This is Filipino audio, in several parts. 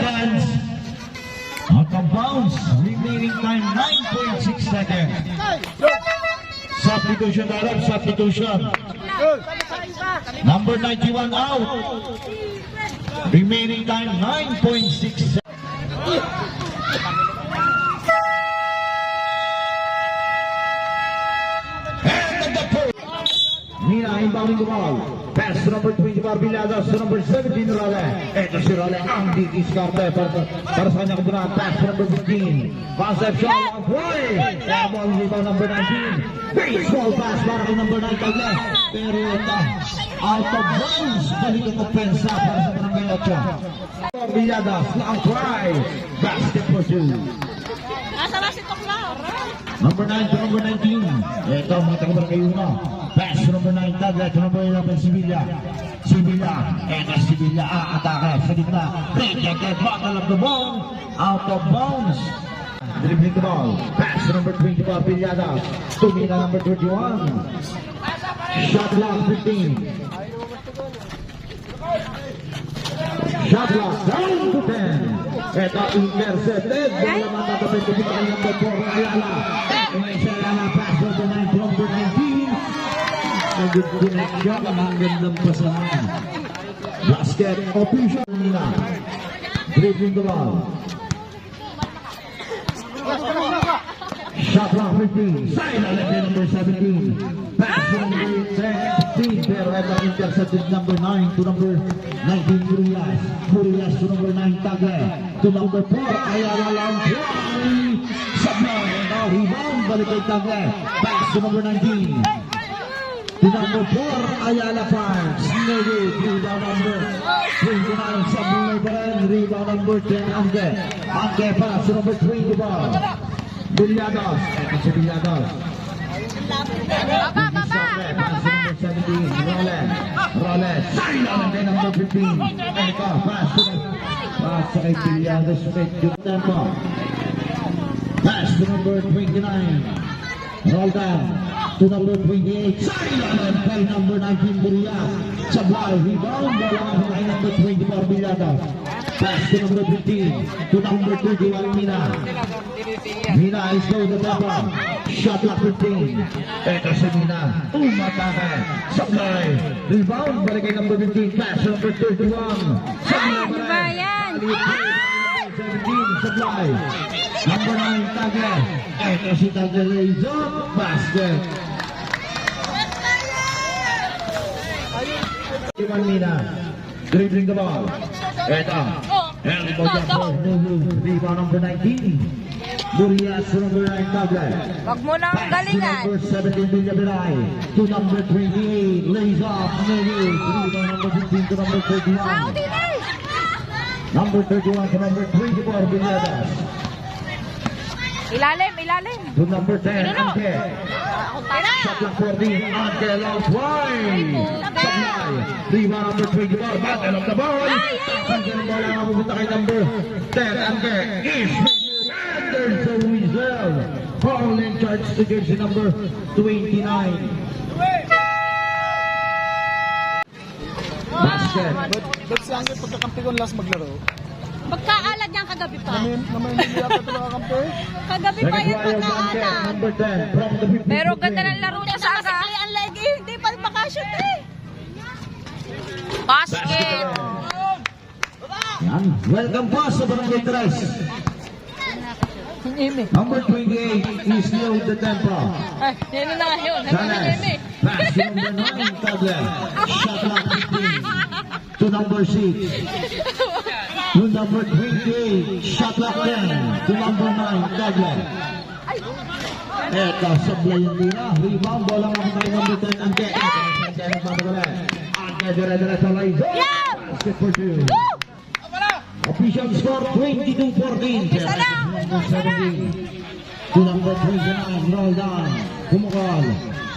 seconds. Out of bounds. Remaining time 9.6 seconds. Substitution, Arab. Substitution. Number 91 out. Remaining time 9.6 seconds. Mina inbounding the ball. Pass to number 24 Villadas to number 17 Rale. Ito si Rale ang didiskarte para sa kanyang kebenaran. Pass to number 15. Conception of play. Ball rebound number 19. Baseball pass para kay number 9 Tagle. Pero ito out of bounds. Balik ang opensa para sa Barangay 8. Villadas na ang try. Basket for 2. Nasa na si Tokla. Number 9 to number 19. Ito mga taga-Barangay 1. Pass to number 9, Tagle to number 11, Sevilla. Sevilla, ito Sevilla, atake sa gitna. Rejected, bottle of the ball, out of bounds. Dribbling the ball, pass to number 24, Villadas. Tumina number 21. Shot clock 15. Shot clock down to 10. Ito intercepted. Bola matatapit ko kita kay number 4, Ayala. May isa Ayala, pass to number 9 to number 19. Good connection, ang gandang pasahan. Basket official nila. Dribbling the ball. Shot clock 15. Side on number 17. Pass to number 10, 15. Pero ito intercepted number 9 to number 19 Murias. Murias to number 9 Tagle. To number 4 Ayala lang. Sabay. Rebound. Balik kay Tagle. Pass to number 19. To number 4, Ayala Farms. Navy, rebound number 29, Sablay pa rin. Rebound number 10, Angge. Angge pass to number 20 ball. Villadas. Ito si Villadas. Pass to number 17, Roles. Roles. Silent kay number 15. Ito, pass sa kay Villadas. Medyo tempo. Pass to number 29. Roldan. To number 28, silent kay number 19 Buria. Sablay, rebound, bola kay number 24 Villadas. Pass to number 15, to number 31 Mina. Mina is go to the top. Shot clock 15. Ito si Mina. Umatake. Sablay, rebound, balik kay number 15. Pass to number 31. Sablay, 17, Sablay. Number 9, Tagle. Ito si Tagle Rezo. Basket. Mina, dribbling the ball. Ito. Elbow jump for Nuhu. Rebound number 19. Murias to number 9, Tagle. Wag mo nang galingan. To number 17, Villabiray. To number 28, lays off Nuhu. Rebound number 15 to number 31. Number 31 to number 24, Villadas. Ilalim, ilalim. To number 10, Angge. Shot clock 14, Angge long wide. Sablay. Rebound number 24, battle of the ball. Angge ng bola mapupunta kay number 10, Angge. Is Anderson Wiesel. Foul in charge to jersey number 29. Basket. Ba't si Angel pagkakampi ko last maglaro? Magkaalad yan kagabi pa. Naman hindi yata ito nakakampi? Kagabi pa yun magkaalad. Number 10 from the 15. Pero ganda ng laro niya sa aga. Ay, ang legi, hindi pa makashoot eh. Basket. Yan. Welcome po sa Barangay Tres. Number 28 is still the tempo. Ay, yun na yun. Salas. Pass to number 9, Tagle. Shot clock 15. To number 6. To number 28. Shot clock 10. To number 9, Tagle. Eto, sablay yung tira. Rebound, bola nga kay number 10, Angge. Angge nagpapagalan. Angge, dire-dire sa Liza. Basket for 2. Official score 22-14. Number 17. To number 29, Roldan. Kumukal.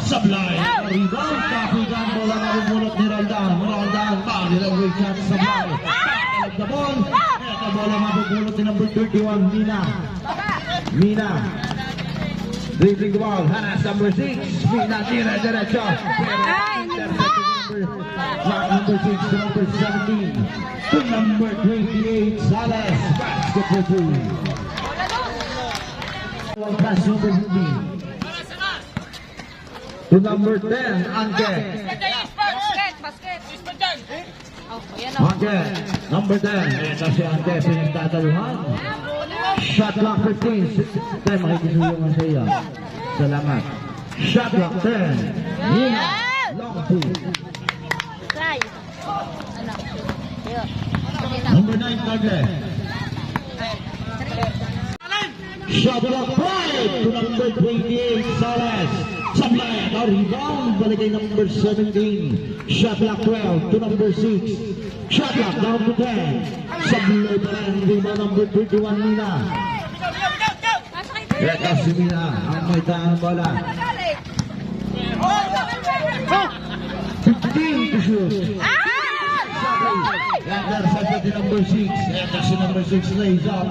Sablay. Rebound. Kapitan. Bola na umulot ni Roldan. Roldan. Bagil way shot. Sablay. Back the ball. Ito bola mapupulot ni number 31, Mina. Mina. Dribbling the ball. Hanas number 6. Mina. Dire-diretso. Number 6 to number 17. To number 28, Salas. number 2. One pass number 15. To number 10, Angke. Angke, number 10. Ito si Angke, pinagtataluhan. Shot clock 15. Tayo, makikisuyo sa iyo. Salamat. Shot clock 10. Nina, long 2. Try. Ano? Yun. Number 9, Tagle. Shot clock 5 to number 28, Salas. Sablay, now rebound, balik kay number 17. Shot clock 12 to number 6. Shot clock down to 10. Sablay pa rin, rebound number 31, Nina. Ito si Nina, ang may taang bola. 15 to shoot. Gandar sa di number 6. Ito si number 6, Lays up.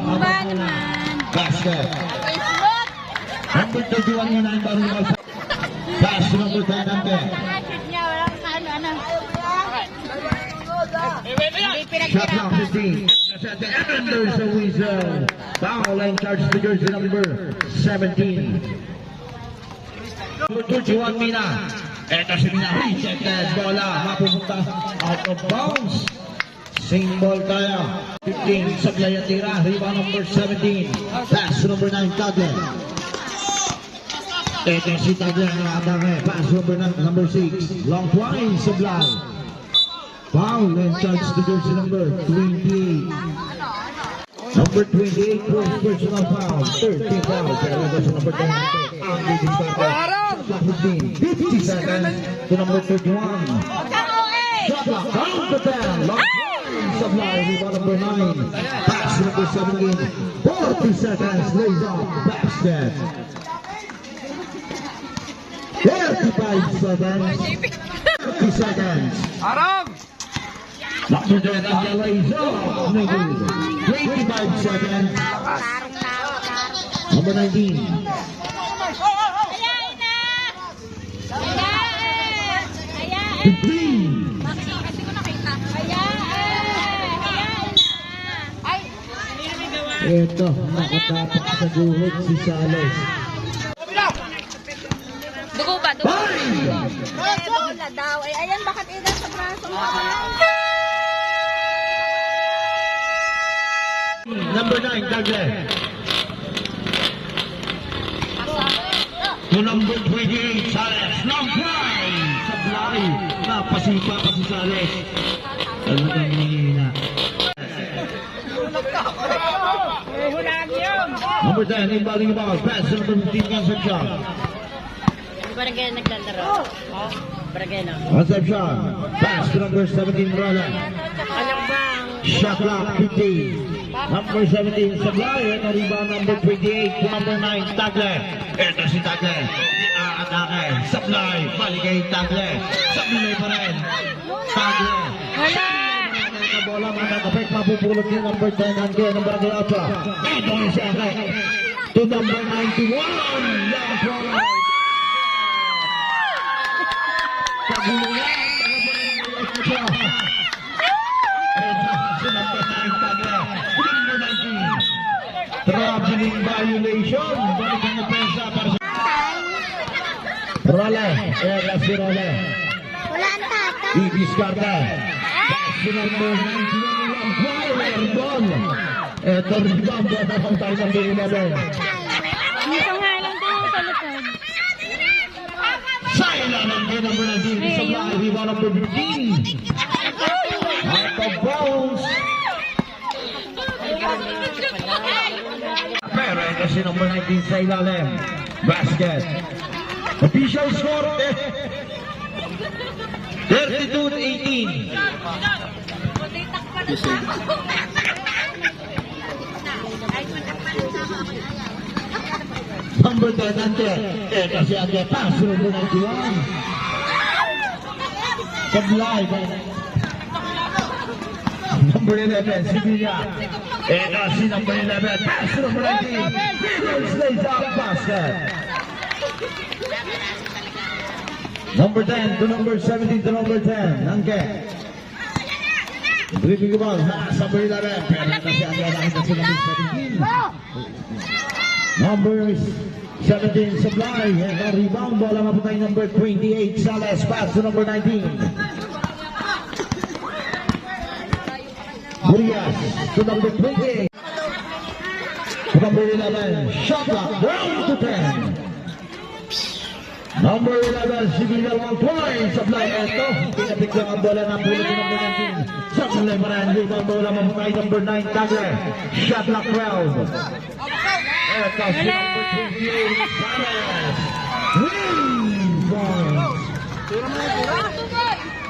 Basket. Number 31 yun ang barungal sa pass to number 10 natin. Shot clock 15. And there's a whistle. Foul line charge to jersey number 17. Number 21, Mina. Ito si Mina. Rejected. Bola. Mapupunta out of bounds. Same ball tayo. 15. Sablay at tira. Rebound number 17. Pass to number 9, Tagle. Ito si Tagle ang atake. Pass number 6. Long twine. Sablay. Foul and charge to jersey number 28. Number 28, first personal foul. 13 foul. Pero ito sa number 10. Ang leading starter. 50 seconds to number 31. Shot clock down to 10. Long twine. Sablay. Rebound number 9. Pass to number 17. 40 seconds. Lays off. Basket. 35 seconds. 30 seconds. Number 10, Angel lays off. 25 seconds. Number 19. Ayain na! Ayain! Ayain! 15. Kasi ko nakita. Ayain! Ayain na! Ay! Ito, nakatapak sa guhit si Sales. Dugo ba? Dugo? 5. Bola daw. Ay, ayan, bakit ilan sa braso mo? Number 9, Tagle. To number 28, Sales. Long drive. Sablay. Napasipa pa si Sales. Talagang hinihina. Number 10, inbounding the ball. Pass to number 15, Concepcion. Parang kaya naglalaro. Parang kaya na. Concepcion. Pass to number 17, Roland. Alam bang? Shot clock 15. Number 17, Sablay. Ito rebound number 28 to number 9, Tagle. Ito si Tagle. Atake. Sablay. Balik kay Tagle. Sablay pa rin. Tagle. Wala! Ito bola matatapik. Mapupulot yung number 10. Angke. Number 8. Ito si Angke. To number 91. Long throw. Pagulungan. Number 9, Tagle. Number 19. Traveling violation. Balik ang depensa para sa Role. Si Role. Wala ang tata. Ibiscarta. Si number 91. Ang ball. Ito rebound. Ang tayo ng 11. Dito nga lang din sa likod. Silent ang number 19. Sablay. Rebound number 15. Out of bounds. Pero ito si number 19 sa ilalim. Basket. Official score 32-18. Number 10 Ante. Ito si Ante. Pass to number 91. Sablay. Number 11, si Villa. Ito si number 11. Pass to number 19. Rivers lays out basket. Number 10 to number 17 to number 10. Angke. Dribbling ball, sa number 11. Pero kasi ang nakita sa number 17. Number 17, Supply. And a rebound ball ang mapatay number 28, Salas. Pass to number 19. Murias to number 20. To number 11, shot clock, down to 10. Number 11, Sibilia 1 points. Supply ito. Pinapik lang ang bola ng pulo ng number 19. Supply pa rin. Rebound bola mapatay number 9, Tagle. Shot clock 12. Ito si number 28, Salas. 3 points.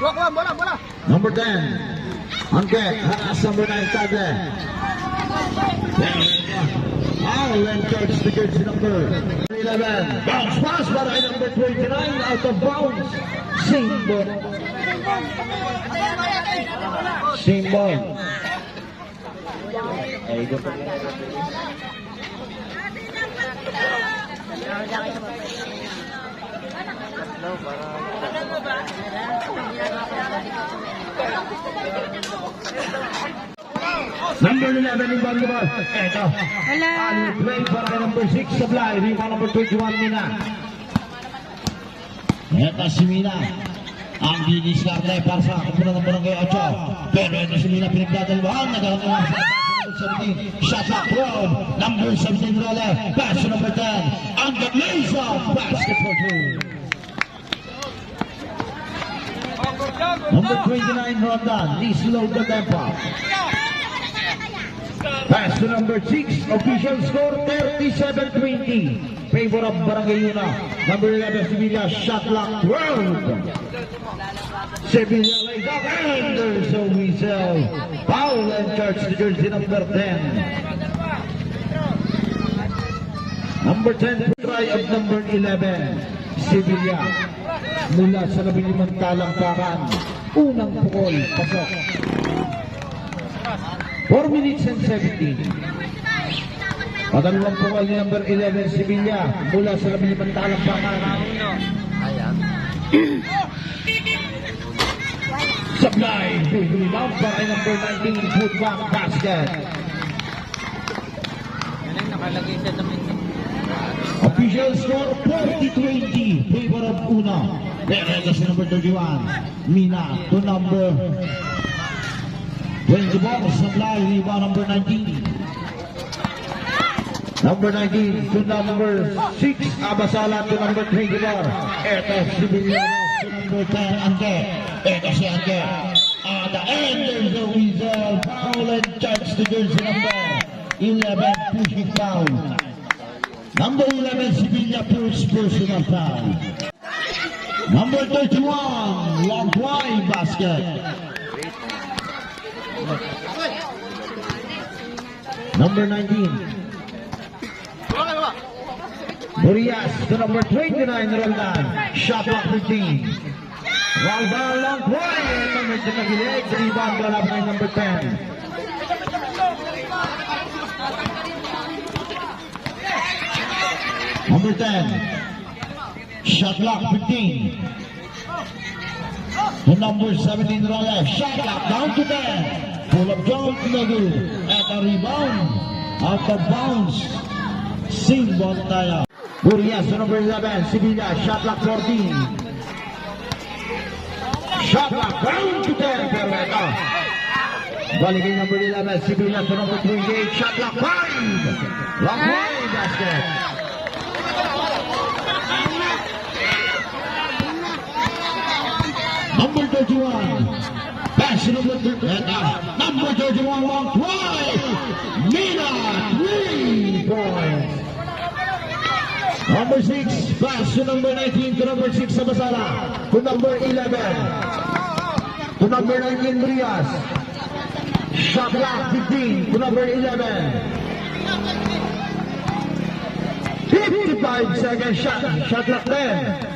Bola. Number 10. Angket, haras number 9, Tagle. Foul and touch the jersey number 11. Bounce pass para kay number 29, out of bounds. Simbol. Ay, go. Number 11 in volleyball. Eto. Wala. Play para kay number 6 Supply. Rebound number 21 Mina. Eto si Mina. Ang didiskarte para sa kapunan ng barangay 8. Pero ito si Mina pinagdadalawang. Nagkakaroon sa number 17. Shot clock 12. Number 17 Role. Pass to number 10. Angkat Lisa. Basketball 2. Number 29 Rondan. Please load the tempo. Pass to number 6. Official score 37-20. Favor of Barangay Yuna. Number 11 Sibilia. Shot clock 12. Sibilia lays up and there's a whistle. Foul and charge to jersey number 10. Number 10 try of number 11. Sibilia. Mula sa 15 talampakan. Unang pukol. Pasok. 4 minutes and 17. Padalawang pukol ni number 11 Sibilia mula sa 15 talampakan. Supply. Rebound para kay number 19 putback basket. Official score 40-20. Favor of Una. Pero ito si number 31 Mina to number 20 balls. Supply. Rebound number 19. Number 19 to number 6 Abasala to number 24. Ito si Villanos to number 10 Angke. Ito si Angke. At the end there's a whistle. Foul and charge to jersey number 11 pushing foul. Number 11 Sevilla first personal foul. Number 31 long wide basket. Number 19 Murias to number 29 Roldan. Shot clock 15. Roldan long wide. Number 2 nagilig. Rebound bola by number 10. Number 10. Shot clock 15. To number 17 Rolex. Shot clock down to 10. Pull up John Nagu. At a rebound. Out of bounds. Simbol tayo. Murias to number 11. Sibilia. Shot clock 14. Shot clock down to 10. Pero ito. Balikin number 11. Sibilia to number 28. Shot clock 5. Long way basket. Number 31. Pass to number 31. Number 31 long try. Mina 3 points. Number 6. Pass to number 19 to number 6 Sabasala. To number 11. To number 19 Brias. Shot clock 15 to number 11. 55 seconds shot. Shot clock 10.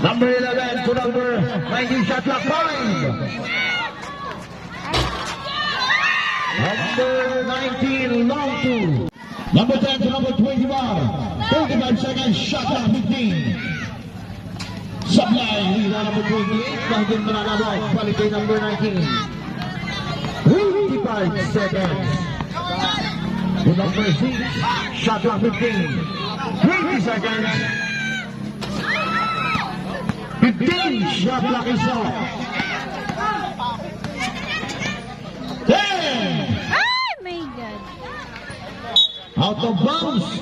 Number 11 to number 19, shot clock 5. Number 19, long 2. Number 10 to number 21. 35 seconds, shot clock 15. Supply, rebound number 28. Bangkin Mananabok, balik kay number 19. 5 seconds. To number 6, shot clock 15. 20 seconds. 15, shot clock is off. 10, Ay, my God. out of bounds.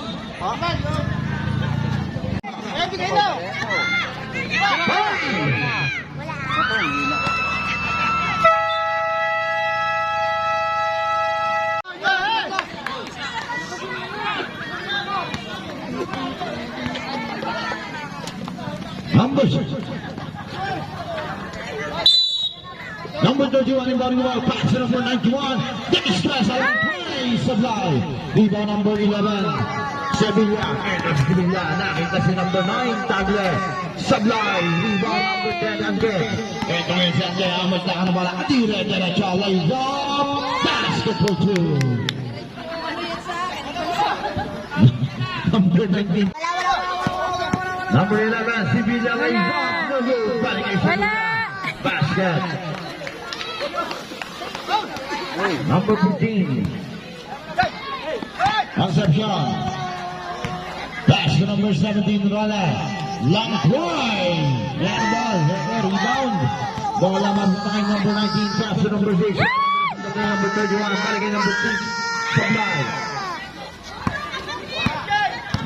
Number 31 inbounding the ball, pass to number 91. Dennis Stress out of play, Supply. Rebound number 11, Sevilla. And Sevilla, nakita si number 9, Tagle. Supply, rebound number 10, Angge. Ito ngayon si Angge, amas na ka na bala. Atira, diretso, lays up. Basket for 2. Number 19. Number 11, Sevilla, lays up. Balik kay Sevilla. Basket. Number 15. Concepcion. Pass to number 17, Rola. Long try. Land ball. Rebound. Bola mapunta kay number 19. Pass to number 6. Number 31. Balik kay number 6. Supply.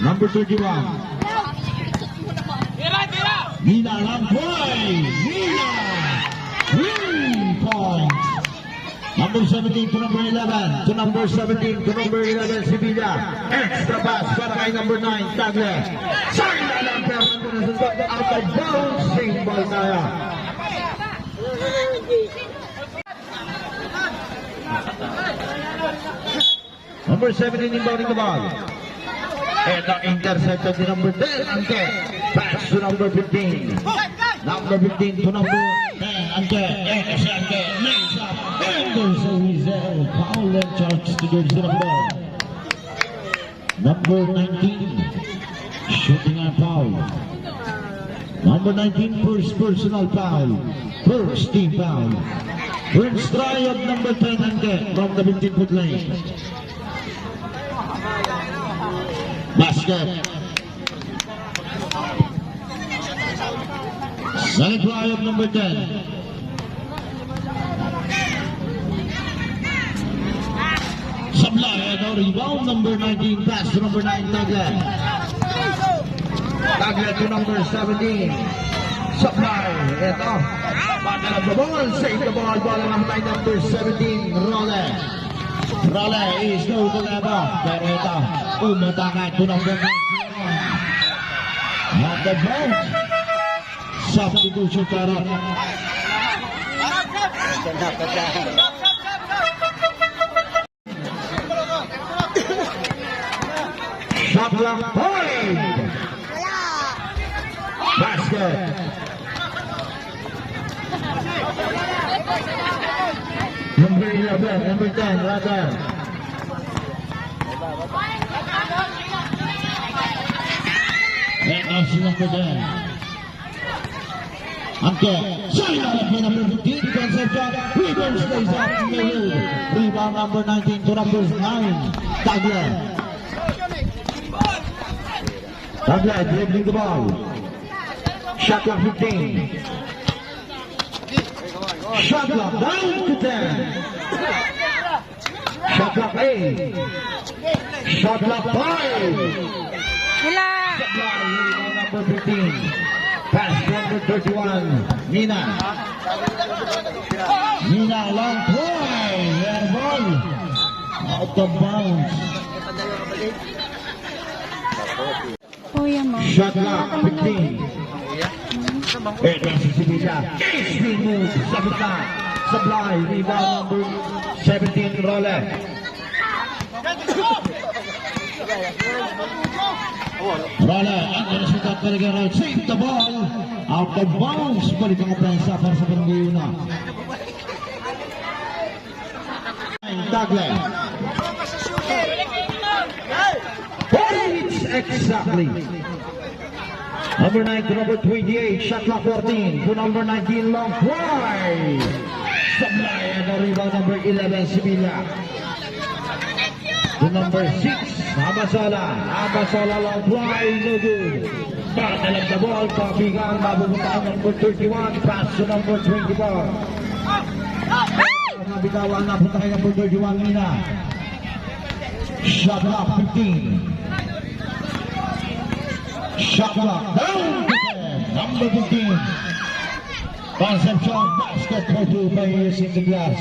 Number 31. Nina long try. Nina. 3 points. Number 17 to number 11. To number 17 to number 11, Sevilla. Extra pass para kay number 9, Tagle. Sayang na lang pero nasunod out of bounds. Same ball tayo. Number 17 inbounding the ball. And the intercepted to number 10, Angke. Pass to number 15. Number 15 to number 10, Angke. And si Angke lays up. And there's a whistle. Foul and charge to the number. Number 19. Shooting a foul. Number 19, first personal foul. First team foul. First try of number 10, Angke from the 15-foot lane. Basket. Second try of number 10. Supply and a rebound number 19. Pass to number 9, Tagle. Tagle to number 17. Supply. Ito. Battle of the ball. Save the ball. Ball naman by number 17, Role. Role is no to level. Pero ito. Umatangay to number 19. At the bench. Substitution tarot. Shot clock point. Basket. Number 11, number 10, rather. And also number 10. Angke, China by number 15, Concepcion, rebound stays up in the middle. Rebound number 19 to number 9, Tagle. Tagle dribbling the ball. Shot clock 15. Shot clock down to 10. Shot clock 8. Shot clock 5. Wala. Rebound number 15. Pass number 31, Nina. Nina, long try. Air ball. Out of bounds. Kuya mo. Shot clock, 15. Ito si Sevilla. Easy move. Sabita. Supply. Rebound number 17, Role. Role, ang nasukat talaga right. Save the ball. Out of bounds. Balik ang opensa para sa Barangay Una. Tagle. 4 hits exactly. Number 9 to number 28. Shot clock 14. To number 19, long try. Sablay and the rebound number 11, Sevilla. To number 6, Abasola. Abasola long fly, no good. Battle of the ball, pabigang, mabubutaan number 31, pass to number 24. Nabitawan na punta kay number 31 Mina. Shot clock 15. Shot clock down to 10. Number 15. Concepcion basket for 2 by using the glass.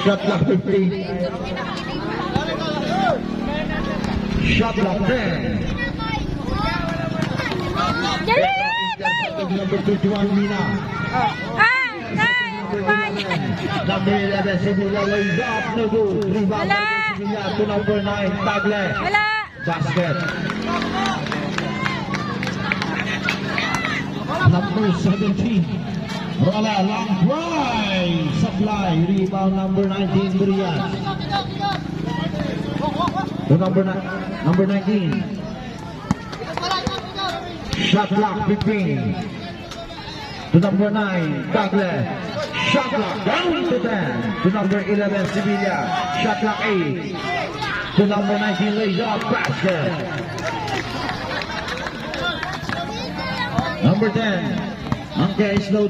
Shot clock 15. Shot clock 10. Number 21 Mina. Number 11 Sevilla lays up, no good. Rebound by Sevilla to number 9 Tagle. Basket. Number 17 Rola long drive. Supply. Rebound number 19 Brian. To number 19. Shot clock 15. To number 9, Douglas. Shot clock down to 10. To number 11, Sevilla. Shot clock 8. To number 19, lays up basket. Number 10, Angke slow.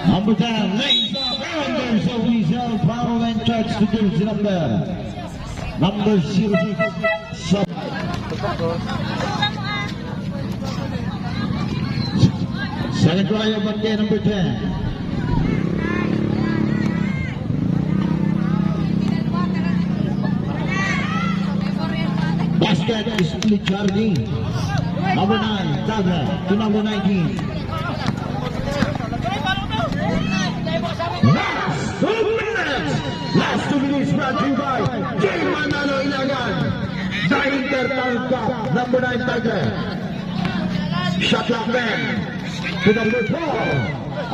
Number 10, lays up and there's a whistle. Foul and charge to jersey number 06. Second try of Angke, number 10. Basket is split charging. Number 9, Daga to number 19. Last 2 minutes! Last 2 minutes brought to you by J. Manalo Ilagan. The Intertown Cup, number 9, Daga. Shot clock 10. To number 4,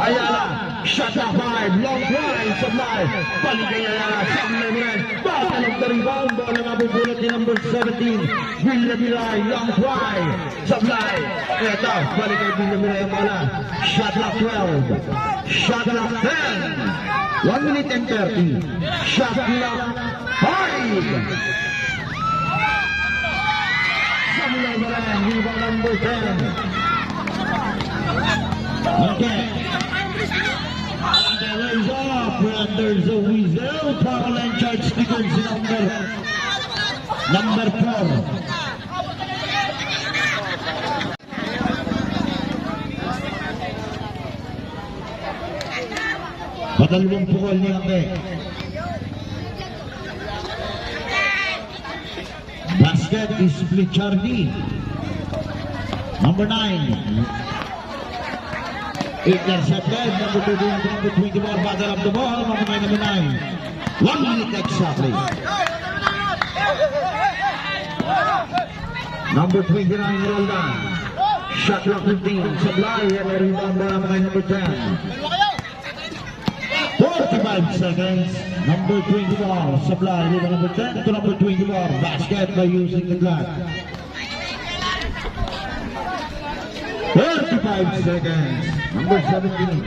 Ayala. Shot clock 5, long line, supply. Paligay Ayala, Sablay Moran. Battle of the rebound, ball na nabubulot ni number 17. Villabilay, long line, supply. Ito, paligay Villabilay ang bola. Shot clock 12. Shot clock 10. 1 minute and 30. Shot clock 5. Sablay Moran, rebound number 10. Okay. There is off, and there's a whistle. Foul and charge stickers number 4. Padalawang pukol ni Angke. Basket is split Charlie. Number 9. Intercepted, number 2, number 24, battle of the ball, number 9. 1 minute exactly. Number 29, Roldan. Shot clock 15, supply, and a rebound by number 10. 45 seconds, number 24, supply, rebound number 10 to number 24, basket by using the clock. 35 seconds. Number 17.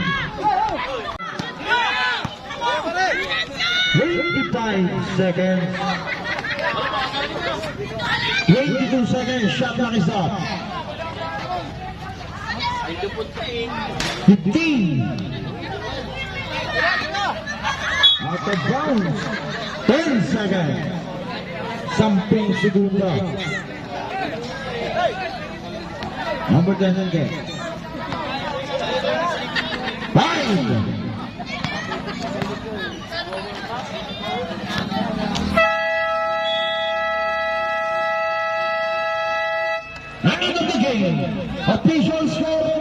25 seconds. 22 seconds. Shot clock is up. 15. Out of bounds. 10 seconds. Samping segundo. Number 10 Angke. 5. End of the game. Official score